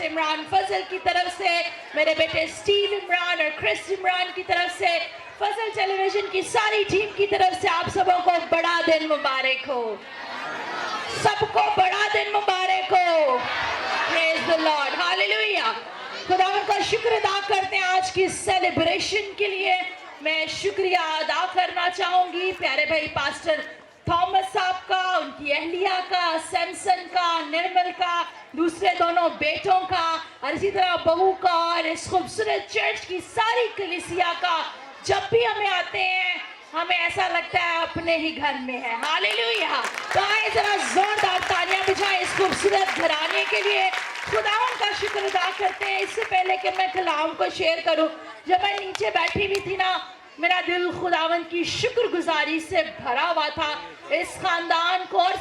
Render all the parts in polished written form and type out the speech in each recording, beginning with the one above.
Pastor Imran फजल की तरफ से, मेरे बेटे स्टीव इमरान और क्रिस इमरान की तरफ से, फजल टेलीविजन की सारी टीम की तरफ से आप सबों को बड़ा दिन मुबारक हो, सबको बड़ा दिन मुबारक हो। Praise the Lord, hallelujah. खुदावंद का शुक्र अदा करते हैं आज की सेलिब्रेशन के लिए। मैं शुक्रिया अदा करना चाहूंगी प्यारे भाई पास्टर थॉमस साहब का, उनकी अहलिया का, सैमसन का, निर्मल का, दूसरे दोनों बेटों का, और इसी तरह बहू का, और इस खूबसूरत चर्च की सारी कलीसिया का। जब भी हमें आते हैं हमें ऐसा लगता है अपने ही घर में है। हालेलुया। तो आए जरा जोरदार तालियां बजाएं इस खूबसूरत घराने के लिए। खुदावंद का शुक्र अदा करते हैं। इससे पहले कि मैं कलाम को शेयर करूं, जब मैं नीचे बैठी हुई थी ना, मेरा दिल खुदावंद की शुक्रगुजारी से भरा हुआ था। इस खानदान को और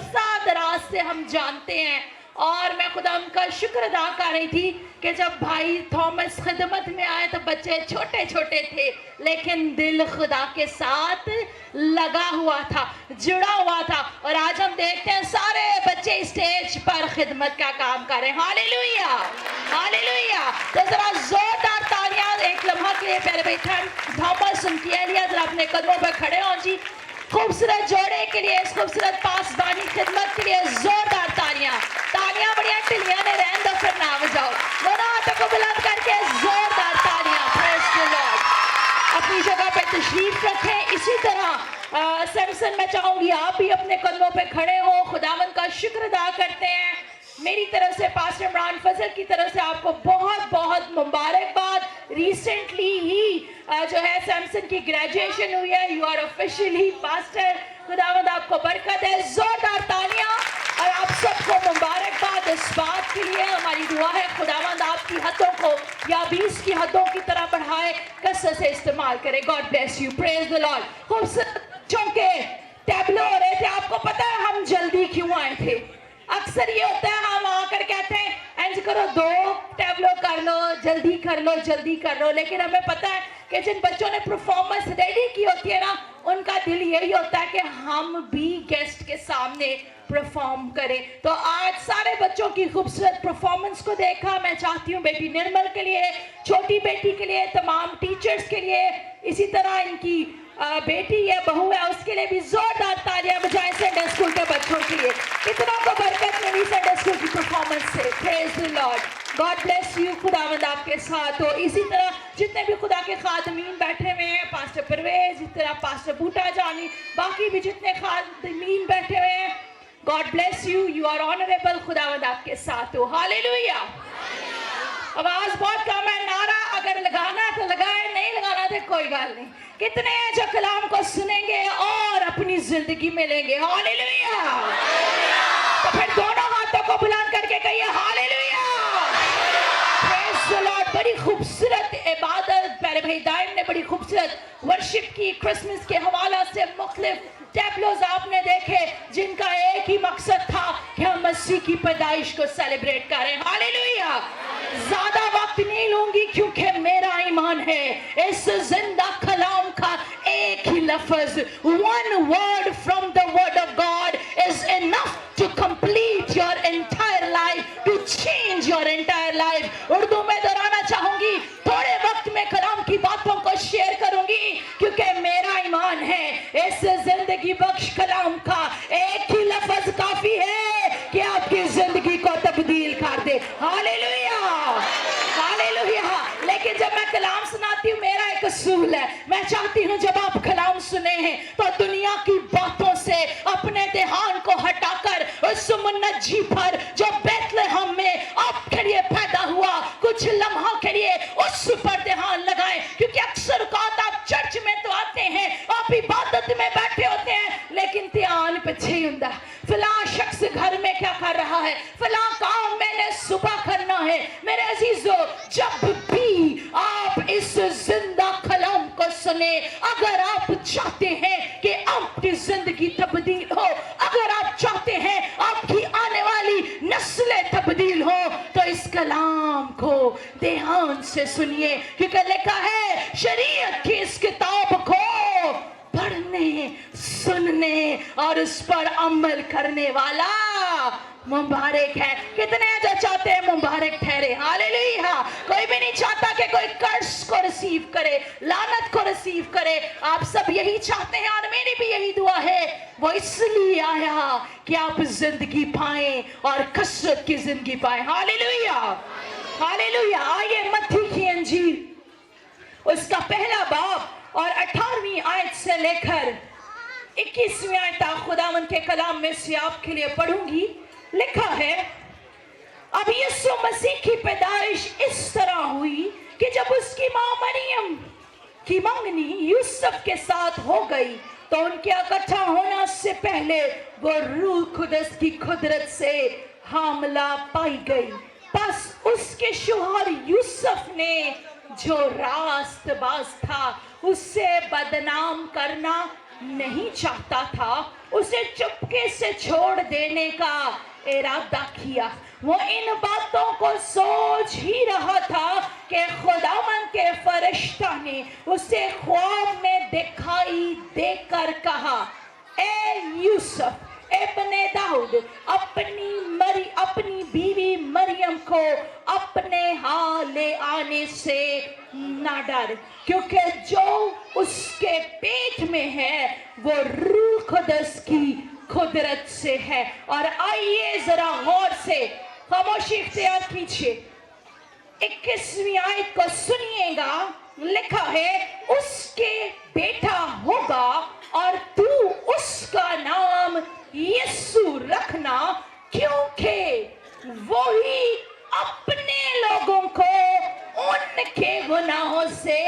दराज से हम जानते हैं, और मैं खुदावंद का शुक्र अदा कर रही थी कि जब भाई थॉमस खिदमत में आए तो बच्चे छोटे छोटे थे, लेकिन दिल खुदा के साथ लगा हुआ था, जुड़ा हुआ था। और आज हम देखते हैं सारे बच्चे स्टेज पर खिदमत का काम कर रहे हैं। Hallelujah, hallelujah. तो जरा जोरदार तालियां एक लम्हा के लिए प्यारे भाई थॉमस, उनकी अहलिया, जरा अपने कदमों पर खड़े हों जी। खूबसूरत जोड़े के लिए, इस खूबसूरत पासबानी खिदमत के लिए जोरदार तालियां। तालियां बढ़िया टिलियां ने रहन दो, फिर ना बजाओ। दोनों हाथों को बुलंद करके जोरदार तालियां। Praise the Lord. अपनी जगह पे तशरीफ रखें। इसी तरह सैमसन, मैं चाहूंगी आप भी अपने कदमों पे खड़े हो, खुदावंद का शुक्र अदा करते हैं। मेरी तरफ से पास्टर इमरान फजल की तरफ से आपको बहुत बहुत मुबारकबाद। रिसेंटली ही जो है सैमसन की ग्रेजुएशन हुई है। You are officially pastor. खुदावंद आपको बरकत है। जोरदार तालियां और आप सबको मुबारकबाद इस बात के लिए। हमारी दुआ है खुदावंद आपकी हदों को या 20 की हदों की तरह बढ़ाए, कसरत से इस्तेमाल करे। God bless you. Praise the Lord. खूबसूरत बच्चों के टैबलो हो रहे थे। आपको पता है हम जल्दी क्यों आए थे? अक्सर ये होता है हम आकर कहते हैं इंज करो, 2 टैबलो कर लो, जल्दी कर लो, जल्दी कर लो। लेकिन हमें पता है कि जिन बच्चों ने परफॉर्मेंस रेडी की होती है ना, उनका दिल यही होता है कि हम भी गेस्ट के सामने परफॉर्म करें। तो आज सारे बच्चों की खूबसूरत परफॉर्मेंस को देखा। मैं चाहती हूँ बेटी निर्मल के लिए, छोटी बेटी के लिए, तमाम टीचर्स के लिए, इसी तरह इनकी बेटी है, बहू है, उसके लिए भी जोरदार तालियां बजाएं। संडे स्कूल के बच्चों के लिए कितना को बरकत मिली संडे स्कूल की परफॉर्मेंस से। Praise the Lord. God bless you. खुदावंद आपके साथ हो। इसी तरह जितने भी खुदा के खादमीन बैठे हुए हैं, पास्टर परवेज, इस तरह पास्टर बूटा जानी, बाकी भी जितने खादमीन बैठे हुए हैं, God bless you. You are honourable. खुदावंद आपके साथ हो। हालेलुया। आवाज बहुत कम है, नारा अगर लगाना है तो लगाए, नहीं लगाना तो कोई गल नहीं। कितने हैं जो कलाम को सुनेंगे और अपनी जिंदगी में लेंगे? हालेलुया। तो फिर दोनों हाथों को बुलंद करके कहिए हालेलुया। Praise the Lord. बड़ी खूबसूरत इबादत प्यारे भाई दाइम ने बड़ी खूबसूरत वर्शिप की। क्रिसमस के हवाला से मुख्तलिफ टैबलोज आपने देखे, जिनका एक ही मकसद था कि हम मसीह की पैदाइश को सेलिब्रेट करें। हालेलुया। ज्यादा वक्त नहीं लूंगी क्योंकि मेरा ईमान है इस जिंदा कलाम का एक ही लफ्ज, one word from the word of God is enough to complete your entire life, to change your entire life। Urdu में दोहराना चाहूंगी, थोड़े वक्त में कलाम की बातों को शेयर करूंगी क्योंकि मेरा ईमान है इस जिंदगी बख्श कलाम का एक ही लफ्ज काफी है कि आपकी जिंदगी को तब्दील कर दे। Hallelujah, hallelujah. लेकिन जब मैं कलाम सुनाती हूँ मेरा एक असूल है, मैं चाहती हूँ जब आप कलाम सुने हैं तो दुनिया की बातों से अपने ध्यान को हटाकर उस मुन्नजी पर जो बैतलहम में आपके लिए पैदा हुआ, कुछ लम्हा के लिए उस पर ध्यान लगाएं। क्योंकि अक्सर औकात आप चर्च में तो आते हैं, आप इबादत में बैठे होते हैं, लेकिन ध्यान पीछे ही होता है। फलां शख्स घर में क्या कर रहा है, फलां काम मैंने सुबह करना है। मेरे अजीजों, जब भी आप इस जिंदा कलाम को सुने, अगर आप चाहते हैं कि आपकी जिंदगी तब्दील हो, अगर आप चाहते हैं आपकी आने वाली नस्लें तब्दील हो, तो इस कलाम को ध्यान से सुनिए। क्योंकि लिखा है शरीयत की इस किताब को पढ़ने, सुनने और उस पर अमल करने वाला मुबारक है। कितने जो चाहते हैं मुबारक ठहरे? हालेलुया। कोई भी नहीं चाहता कि कोई कर्स को रिसीव करे, लानत को रिसीव करे। आप सब यही चाहते हैं और मेरी भी यही दुआ है। वो इसलिए आया कि आप जिंदगी पाएं और कसरत की जिंदगी पाएं। Hallelujah, hallelujah. आइए मत्ती की इंजील उसका पहला बाब और 18वीं आयत से लेकर 21वीं आयत तक खुदावंद के कलाम में से आपके लिए पढ़ूंगी। लिखा है, अब यीशु मसीह की पैदाइश इस तरह हुई कि जब उसकी मां मरियम की मंगनी यूसुफ के साथ हो गई तो उनके इकट्ठा होने से पहले वो रूह कुदस की कुदरत से हामला पाई गई। बस उसके शौहर यूसुफ ने जो रास्तबाज था उससे बदनाम करना नहीं चाहता था, उसे चुपके से छोड़ देने का इरादा किया। वो इन बातों को सोच ही रहा था कि खुदावंद के फरिश्ता ने उसे ख्वाब में दिखाई देकर कहा, ए यूसुफ इब्ने दाऊद, अपनी बीवी मरियम को अपने यहाँ ले आने से ना डर, क्योंकि जो उसके पेट में है वो रूह कुदस की कुदरत से है। और आइए जरा गौर से खामोशी इख्तियार कीजिए, 21वीं आयत को सुनिएगा। लिखा है, उसके बेटा होगा और तू उसका नाम यीशु रखना, क्योंकि वो ही अपने लोगों को उनके गुनाहों से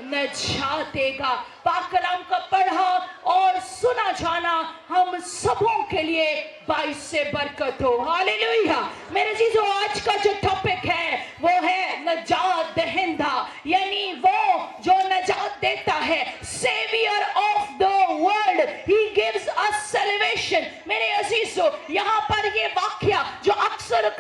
नजात देगा। पाक कलाम का पढ़ा और सुना जाना हम सबों के लिए बाइस से बरकत हो। हालेलुया। मेरे चीजों, आज का जो टॉपिक है वो है नजात दहिंदा, यानी वो जो नजात देता है, saviour of the world, he gives us salvation. मेरे अजीजों, यहाँ पर ये वाक्या जो अक्सर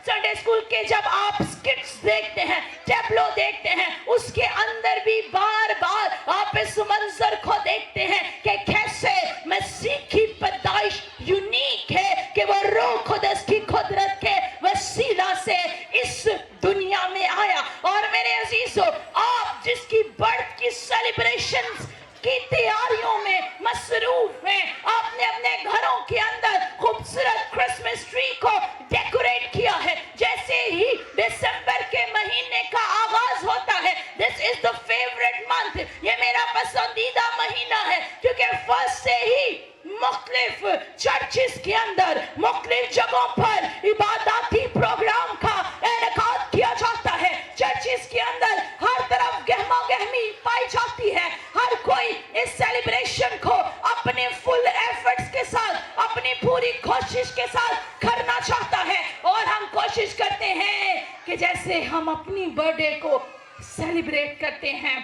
संडे स्कूल के जब आप स्किट्स देखते हैं, टैब्लो देखते हैं, उसके अंदर भी बार बार आप इस मंजर को देखते हैं कि कैसे मसीह की पैदाइश यूनिक है कि वो रूह कुदस की कुदरत के वसीला से इस दुनिया में आया। और मेरे अजीजों, आप जिसकी बर्थ की सेलिब्रेशंस की तैयारियों में मसरूफ हैं, आपने अपने घरों के अंदर खूबसूरत क्रिसमस ट्री को डेकोरेट किया है। जैसे ही दिसंबर के महीने का आगाज होता है, this is the favourite month, ये मेरा पसंदीदा महीना है, क्योंकि फर्स्ट से ही मुख्तलिफ चर्चेस के अंदर मुख्तलिफ जगहों पर इबादती प्रोग्राम का इनेकाद किया जाता है। चर्चेस के अंदर हर तरफ गहमा गहमी पाई जाती है। हर कोई इस सेलिब्रेशन को अपने फुल एफर्ट्स के साथ, अपनी पूरी कोशिश के साथ करना चाहता है। और हम कोशिश करते हैं कि जैसे हम अपनी बर्थडे को सेलिब्रेट करते हैं,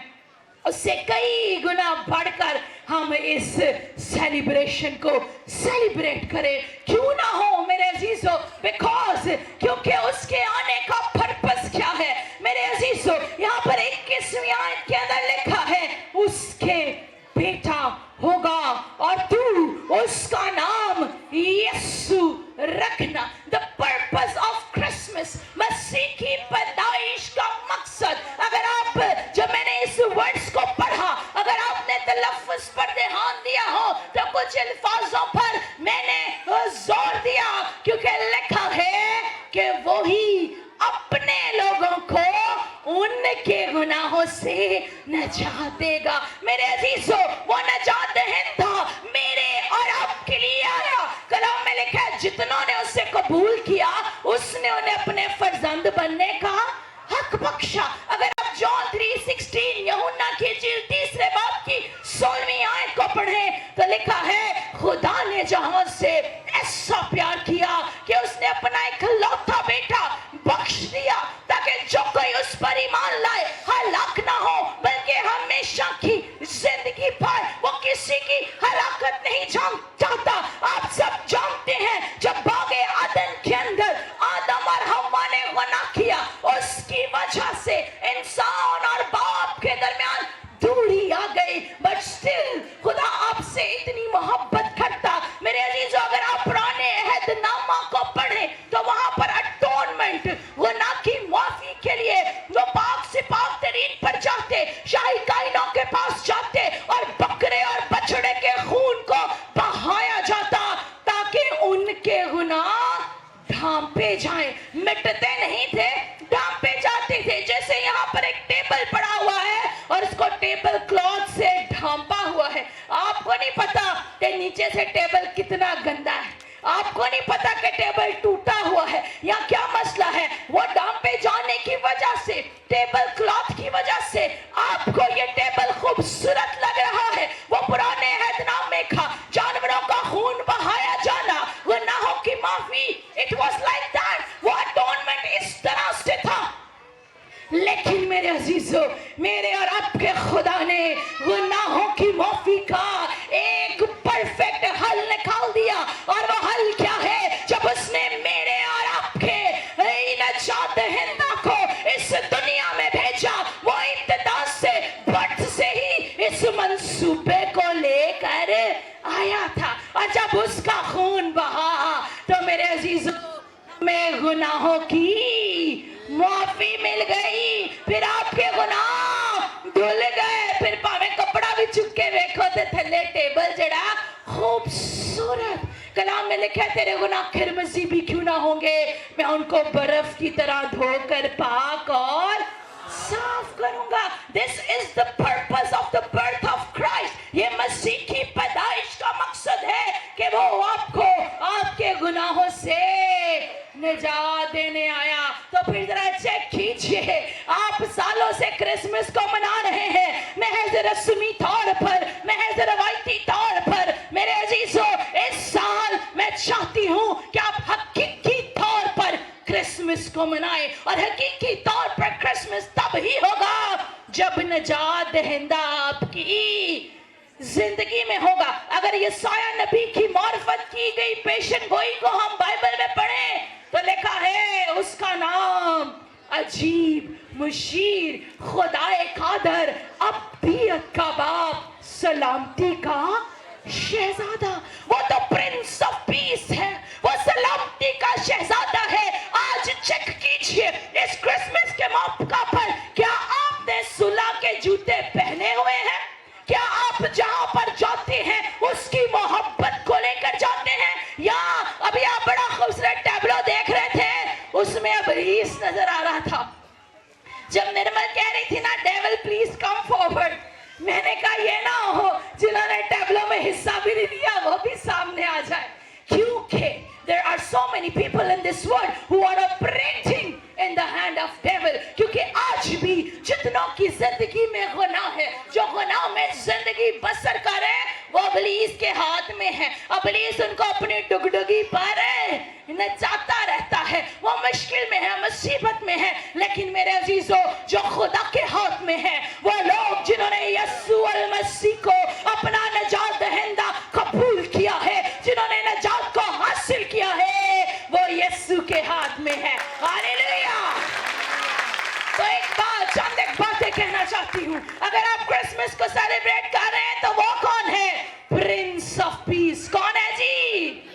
उससे कई गुना बढ़कर हम इस सेलिब्रेशन को सेलिब्रेट करें। क्यों ना हो मेरे अजीजों, बिकॉज क्योंकि उसके आने का पर्पस क्या है। मेरे अजीजों, यहाँ पर 21वीं आयत के अंदर लिखा है, उसके बेटा होगा और तू उसका नाम यीशु रखना। द पर्पस ऑफ क्रिसमस, मसीह की पैदाइश का मकसद, अगर आप, जब मैंने इस वर्ड्स को पढ़ा, अगर आपने तलफ्फुज पर ध्यान दिया हो तो कुछ अल्फाजों पर मैंने जोर दिया, क्योंकि लिखा है कि वो ही अपने लोगों को उनके गुनाहों से नजात देगा। मेरे अजीजों, वो नजात दहिंदा मेरे और आपके लिए आया। कलाम में लिखा है, जितनों ने उससे कबूल किया उसने उन्हें अपने फर्जंद बनने का हक बख्शा। अगर आप जॉन 3:16 यूहन्ना की इंजील 3 बाब की 16वीं आयत को पढ़ें तो लिखा है, खुदा ने जहां से ऐसा प्यार किया कि उसने अपना इकलौता बेटा बख्श दिया, ताकि जो कोई उस पर ईमान लाए हलाक ना हो बल्कि हमेशा की जिंदगी पाए। वो किसी की हलाकत नहीं चाहता। आप सब जानते हैं, जब बागे आदम के अंदर आदम और हव्वा ने गुनाह किया, उसकी वजह से वजह से टेबल कितना गंदा है, आपको नहीं पता कि टेबल टूटा हुआ है या क्या मसला है, वो दाम पे जाने की वजह से, टेबल क्लॉथ की वजह से आपको ये टेबल खूबसूरत लग रहा है। वो पुराने अहदनामे का जानवरों का खून बहाया जाना, गुनाहों की माफी, इट वाज लाइक दैट, वो अटोनमेंट इस तरह से था। लेकिन मेरे अजीजों, मेरे और आपके खुदा ने गुनाहों की माफी का एक परफेक्ट हल निकाल दिया। और वो हल क्या है? जब उसने मेरे और आपके नजात दहिंदा को इस दुनिया में भेजा, वो इब्तिदा से, बर्थ से ही इस मंसूबे को लेकर आया था। और जब उसका खून बहा तो मेरे अजीजों, हमें गुनाहों की माफी मिल गई। फिर आपके गुनाह धुल गए। फिर भावे कपड़ा भी चुक के देखो ते थल्ले टेबल जड़ा खूबसूरत, कलाम में लिखा है तेरे गुनाह खिरमजी भी क्यों ना होंगे, मैं उनको बर्फ की तरह धोकर पाक और साफ करूंगा। This is the purpose of the birth of Christ. ये मसीह की पैदाइश का मकसद है कि वो आपको आपके गुनाहों से निजात देने आया। तो फिर जरा चेक कीजिए, आप सालों से क्रिसमस को मना रहे हैं महज रस्मी तौर पर, महज रवायती तौर पर। मेरे अजीजों, इस साल मैं चाहती हूं कि आप हकीकी तौर पर क्रिसमस को मनाए। और हकीकी तौर पर क्रिसमस तब ही होगा जब निजात दहिंदा आपकी जिंदगी में होगा। अगर यशायाह नबी की मार्फत की गई पेशन गोई को हम बाइबल में पढ़ें तो लिखा है उसका नाम अजीब, मुशीर, खुदाए कादर, अब्दियत का बाप, सलामती का शहजादा। वो तो प्रिंस ऑफ पीस है, वो सलामती का शहजादा है। आज चेक कीजिए इस क्रिसमस के मौका पर, क्या आपने सुलह के जूते पहने हुए हैं? क्या आप जहां पर जाते हैं उसकी मोहब्बत को लेकर जाते हैं? या अभी आप बड़ा खूबसूरत टैबलो देख रहे थे, उसमें अब रीस नजर आ रहा था। जब निर्मल कह रही थी ना, डेविल प्लीज कम फॉरवर्ड, मैंने कहा ये ना हो जिन्होंने टैबलो में हिस्सा भी नहीं दिया वो भी सामने आ जाए। क्योंकि there are so many people in this world who are operating in the hand of devil। क्योंकि आज भी जितनों की जिंदगी में गुनाह है, जो गुनाह में जिंदगी बसर कर रहे हैं, वो इब्लीस के हाथ में है। इब्लीस उनको अपनी डुगडुगी पर नचाता रहता है, वो मुश्किल में है, मुसीबत में है। लेकिन मेरे अजीजों, जो खुदा के हाथ में है, वो लोग जिन्होंने यीशु अल मसीह को अपना नजात दहिंदा कबूल किया है, जिन्होंने नजात को हासिल किया है, वो यीशु के हाथ में है। हालेलुया। तो चंद एक बातें कहना चाहती हूँ। अगर आप क्रिसमस को सेलिब्रेट कर रहे हैं तो वो कौन है? Prince of peace. कौन है जी?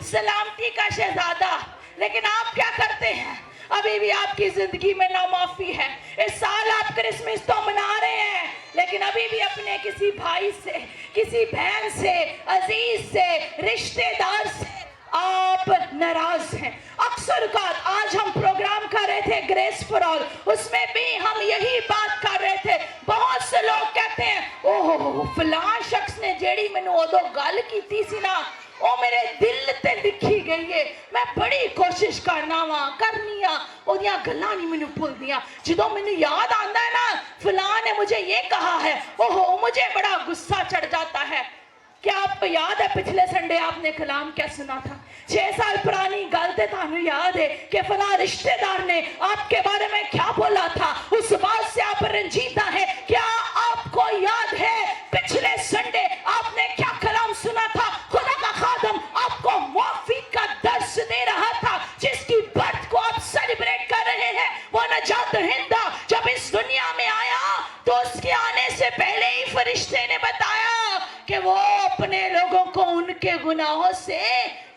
सलामती का शहजादा। लेकिन आप क्या करते हैं? अभी भी आपकी जिंदगी में नामाफी है। इस साल आप क्रिसमस तो मना रहे हैं, लेकिन अभी भी अपने किसी भाई से, किसी बहन से, अजीज से, रिश्तेदार से आप नाराज हैं। अक्सर का आज हम प्रोग्राम कर रहे थे ग्रेस फॉर ऑल, उसमें भी हम यही बात कर रहे थे। बहुत से लोग कहते हैं ओह फलां शख्स ने जेड़ी मैनू उदो गल कीती सी ना, ओ मेरे दिल ते लिखी गई है। मैं बड़ी कोशिश करना वा करनी आ ओदियां गल्लां नहीं मैनू भुलदियां। जदों मैनू याद आंदा है ना फलां ने मुझे ये कहा है, ओहो मुझे बड़ा गुस्सा चढ़ जाता है। क्या आपको याद है पिछले संडे आपने कलाम क्या सुना था? 6 साल पुरानी गल ते थानू याद है कि फलां रिश्तेदार ने आपके बारे में क्या बोला था, उस बात से आप रंजीदा है। क्या आपको याद है पिछले संडे आपने क्या कलाम सुना था? खुदा का खादम आपको माफी का दर्स दे रहा था, जिसकी बर्थ को आप सेलिब्रेट कर रहे हैं। वो नजात दहिंदा जब इस दुनिया में आया तो उसके आने से पहले ही फरिश्ते ने बताया कि वो अपने लोगों को उनके गुनाहों से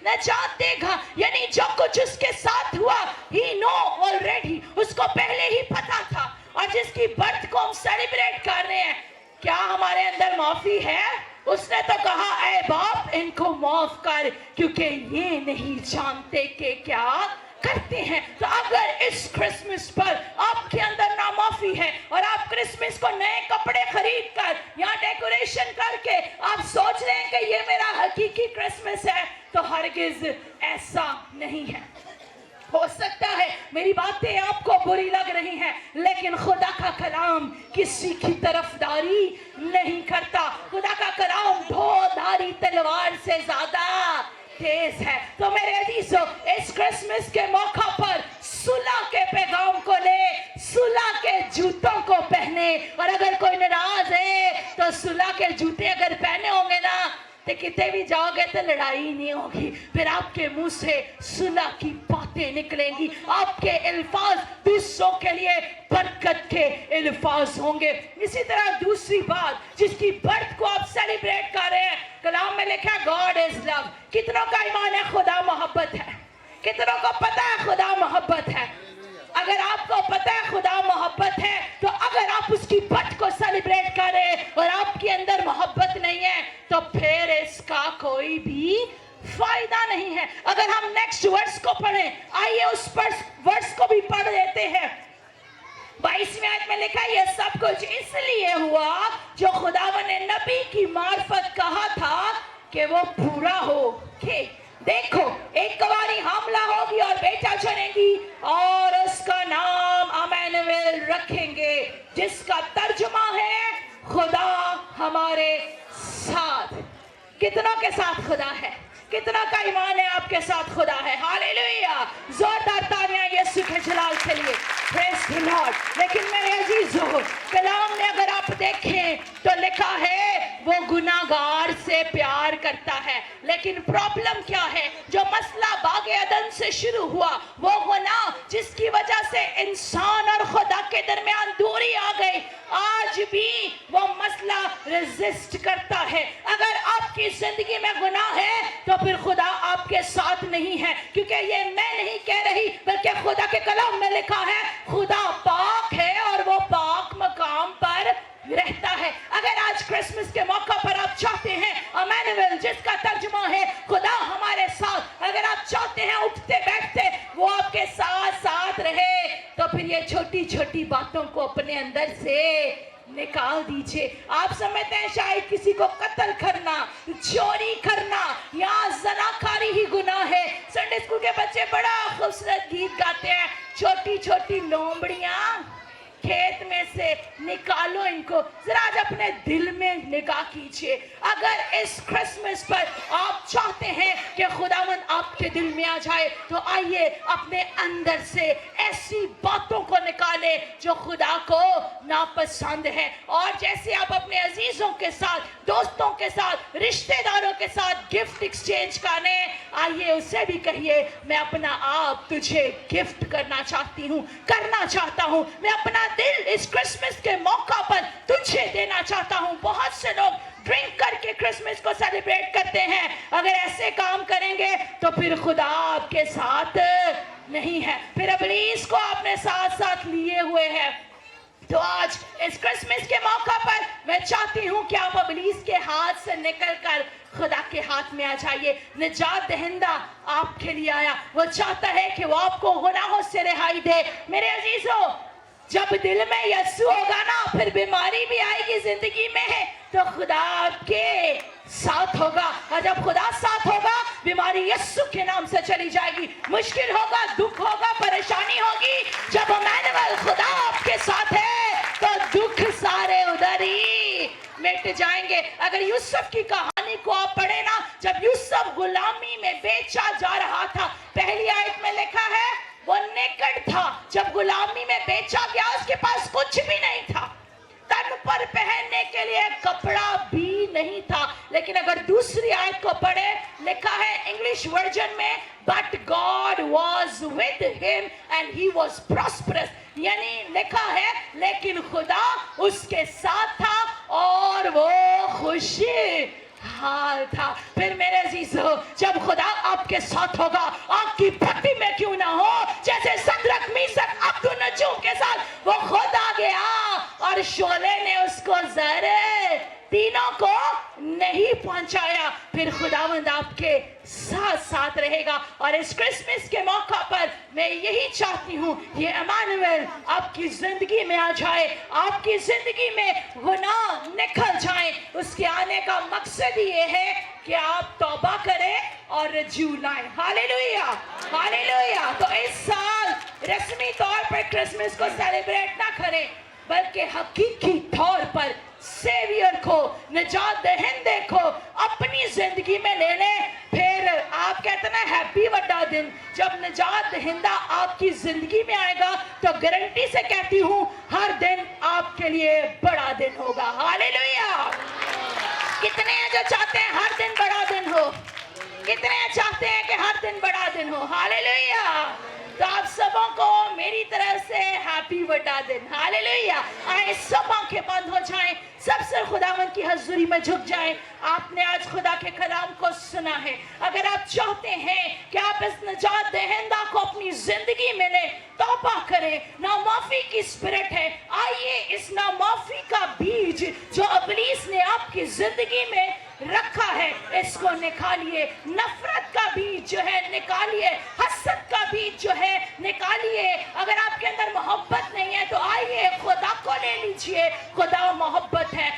नजात देगा। यानी जो कुछ उसके साथ हुआ ही नो ऑलरेडी, उसको पहले ही पता था। और जिसकी बर्थ को हम सेलिब्रेट कर रहे हैं, क्या हमारे अंदर माफी है? उसने तो कहा ऐ बाप इनको माफ कर, क्योंकि ये नहीं जानते कि क्या करते हैं। तो अगर इस क्रिसमस पर आपके अंदर नामाफी है और आप क्रिसमस को नए कपड़े खरीद कर या डेकोरेशन करके आप सोच रहे हैं कि ये मेरा हकीकी हरगिज ऐसा नहीं है। हो सकता है मेरी बातें आपको बुरी लग रही हैं, लेकिन खुदा का कलाम किसी की तरफदारी नहीं करता। खुदा का कलाम धोधारी तलवार से ज्यादा तेज है। तो मेरे अजीजों, इस क्रिसमस के मौका पर सुलह के पैगाम को ले, सुलह के जूतों को पहने। और अगर कोई नाराज है तो सुलह के जूते अगर पहने होंगे ना, तो कितने भी जाओगे तो लड़ाई नहीं होगी। फिर आपके मुंह से सुलह की बातें निकलेंगी, आपके अल्फाज दूसरों के लिए बरकत के अल्फाज होंगे। इसी तरह दूसरी बात जिसकी बर्थ को आप सेलिब्रेट कर रहे हैं, कलाम में लिखा है गॉड इज लव। कितनों का ईमान है खुदा मोहब्बत है? कितनों को पता है खुदा मोहब्बत है? अगर आपको पता है खुदा मोहब्बत है, तो अगर आप उसकी बर्थ को सेलिब्रेट करें और आपके अंदर मोहब्बत नहीं है, तो फिर इसका कोई भी फायदा नहीं है। अगर हम नेक्स्ट वर्स को पढ़ें, आइए उस वर्स को भी पढ़ लेते हैं। 22वें आयत में लिखा है, यह सब कुछ इसलिए हुआ जो खुदावन ने नबी की मार्फत कहा था कि वो पूरा हो। देखो, एक कुंवारी हामला होगी और बेटा जनेगी और उसका नाम इम्मानुएल रखेंगे, जिसका तर्जुमा है खुदा हमारे साथ। कितनों के साथ खुदा है? कितना का ईमान है आपके साथ खुदा है? हालेलुया! जोरदार तालियां यीशु के जलाल के लिए। Praise the Lord. लेकिन मेरे अजीजों, कलाम में अगर आप देखें तो लिखा है वो गुनाहगार से प्यार करता है। लेकिन प्रॉब्लम क्या है? जो मसला बागे अदन से शुरू हुआ, वो गुनाह जिसकी वजह से इंसान और खुदा के दरमियान दूरी आ गई, आज भी वो मसला रेजिस्ट करता है। अगर आपकी जिंदगी में गुनाह है तो फिर खुदा आपके साथ नहीं है, क्योंकि ये मैं नहीं कह रही बल्कि खुदा के कलाम में लिखा है खुदा पाक है और वो पाक मकाम पर रहता है। अगर आज क्रिसमस के मौका पर आप चाहते हैं इम्मानुएल, जिसका तर्जुमा है खुदा हमारे साथ, अगर आप चाहते हैं उठते बैठते वो आपके साथ साथ रहे, तो फिर ये छोटी छोटी बातों को अपने अंदर से निकाल दीजिए। आप समझते हैं शायद किसी को कत्ल करना, चोरी करना या ज़नाकारी ही गुनाह है। संडे स्कूल के बच्चे बड़ा खूबसूरत गीत गाते हैं, छोटी छोटी लोमड़ियां खेत में से निकालो इनको। जरा आज अपने दिल में निगाह कीजिए। अगर इस क्रिसमस पर आप चाहते हैं कि खुदावंद आपके दिल में आ जाए, तो आइए अपने अंदर से ऐसी बातों को निकालें जो खुदा को नापसंद है। और जैसे आप अपने अजीजों के साथ, दोस्तों के साथ, रिश्तेदारों के साथ गिफ्ट एक्सचेंज करें, आइए उससे भी कहिए मैं अपना आप तुझे गिफ्ट करना चाहती हूँ, करना चाहता हूँ। मैं अपना दिल इस क्रिसमस के मौका पर तुझे देना चाहता हूँ। बहुत से लोग ड्रिंक करके क्रिसमस को सेलिब्रेट करते हैं। अगर ऐसे काम करेंगे तो फिर खुदा आपके साथ नहीं है, फिर इब्लीस को आपने साथ साथ लिए हुए हैं। तो आज इस क्रिसमस के मौका पर मैं चाहती हूँ कि आप इब्लीस के हाथ से निकलकर खुदा के हाथ में आ जाइए। निजात दहिंदा आपके लिए आया, वो चाहता है कि वो आपको गुनाहों से रिहाई दे। मेरे अजीजों, जब दिल में यीशु होगा ना, फिर बीमारी भी आएगी जिंदगी में है तो खुदा आपके साथ होगा। और जब खुदा साथ होगा, बीमारी यीशु के नाम से चली जाएगी। मुश्किल होगा, दुख होगा, परेशानी होगी, जब इम्मानुएल खुदा आपके साथ है तो दुख सारे उधर ही मिट जाएंगे। अगर यूसुफ की कहानी को आप पढ़े ना, जब यूसुफ गुलामी में बेचा जा रहा था, पहली आयत में लिखा है वो नेकेड था। जब गुलामी में बेचा गया, उसके पास कुछ भी नहीं था, तन पर पहनने के लिए कपड़ा भी नहीं था। लेकिन अगर दूसरी आयत को पढ़े, लिखा है इंग्लिश वर्जन में, but God was with him and he was prosperous, यानी लिखा है लेकिन खुदा उसके साथ था और वो खुश हाल था। फिर मेरे अजीजों, जब खुदा आपके साथ होगा, आपकी भक्ति में क्यों ना हो, जैसे सदरक मीसक अब्दुन्नजूम के साथ वो खुद आ गया और शोले ने उसको जरे तीनों को नहीं पहुंचाया, फिर खुदावंद आपके साथ साथ रहेगा। और इस क्रिसमस के मौका पर मैं यही चाहती हूँ, ये इम्मानुएल आपकी जिंदगी में आ जाए, आपकी जिंदगी में गुनाह निकल जाए। उसके आने का मकसद ये है کہ آپ توبہ کریں اور رجوع لائیں. ہاللیلویا ہاللیلویا. تو اس سال رسمی طور پر کرسمس کو سیلیبریٹ نہ کریں بلکہ حقیقی طور پر سیویئر کو, نجات دہندے کو اپنی زندگی میں لے لیں. پھر آپ کہتے ہیں ہیپی وڈا دن. جب نجات دہندہ آپ کی زندگی میں آئے گا تو گارنٹی سے کہتی ہوں ہر دن آپ کے لیے بڑا دن ہوگا. ہاللیلویا. کتنے ہیں جو چاہتے ہیں ہر دن بڑا دن ہو؟ کتنے چاہتے ہیں کہ ہر دن بڑا دن ہو؟ ہاللیلویا. تو آپ سبوں کو میری طرف سے ہیپی بڑا دن. ہاللیلویا. آئیں سب آنکھیں بند ہو جائیں, سب سے خداوند کی حضوری میں جھک جائیں. آپ نے آج خدا کے کلام کو سنا ہے. اگر آپ چاہتے ہیں کہ آپ اس نجات دہندہ کو اپنی زندگی میں لیں, توبہ کریں, نامعافی کی اسپرٹ ہے, آئیے اس نامعافی کا بیج جو ابلیس نے آپ کی زندگی میں رکھا ہے اس کو نکالیے. نفرت کا بیج جو ہے نکالیے, حسد کا بیج جو ہے نکالیے. اگر آپ کے اندر محبت نہیں ہے تو آئیے خدا کو لے لیجئے. خدا محبت ہے.